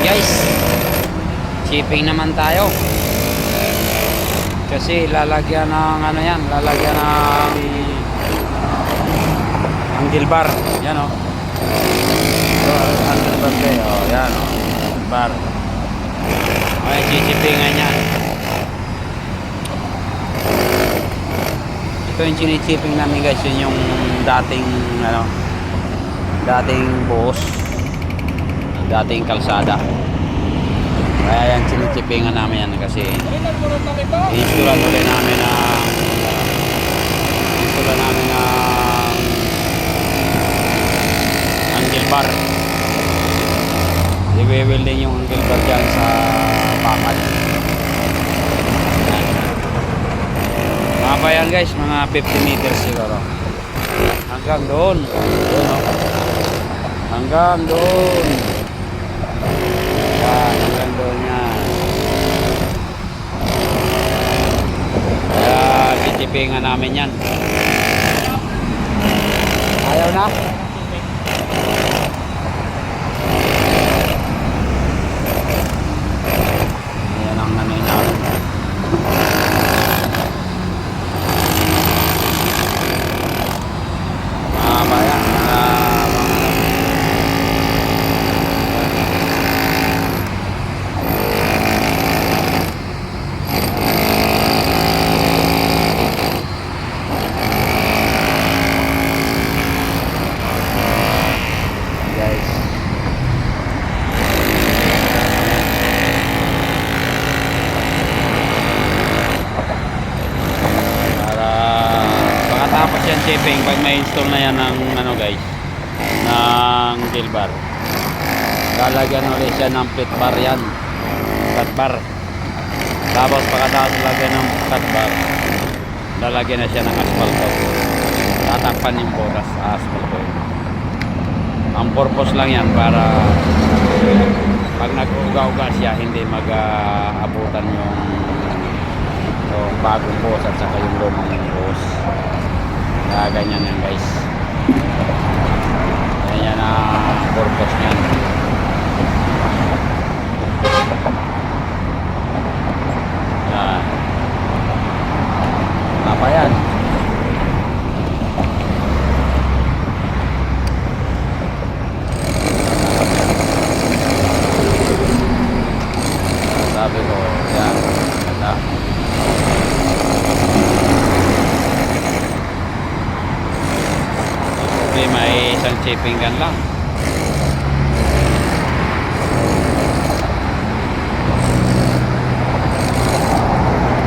guys, shipping naman tayo kasi lalagyan ng ano yan, lalagyan ng handlebar yan o. Handlebar kayo, yan o, handlebar. Ay, sisipingan yan. Ito yung chinisiping namin guys, yun yung dating ano, dating buhos, dating kalsada. Kaya yan chinisipingan namin yan kasi instalan ulit namin ng handlebar. I-welding yung handlebar dyan sa bakal. Mga pa yan guys, mga 50 meters siguro. Hanggang doon. Hanggang doon. Yan, hanggang doon yan. Kaya titipingan namin yan. Ayaw na? Ayan ang nanay namin. Tapos yan shipping, pag may install na yan ng ano guys, ng handle bar, lalagyan ulit siya ng flat bar yan, flat bar. Tapos pagkatapos lagyan ng flat bar, lalagyan na siya ng asfalto, tatakpan yung butas sa asfalto. Ang purpose lang yan para pag nag-uga-uga siya hindi mag-abutan yung bagong buhos at saka yung lumang buhos. Ganyan yan guys, ganyan ang purpose nyan. Yan, apa yan? Sabi ko yan, ganda. May isang shipping gun lang.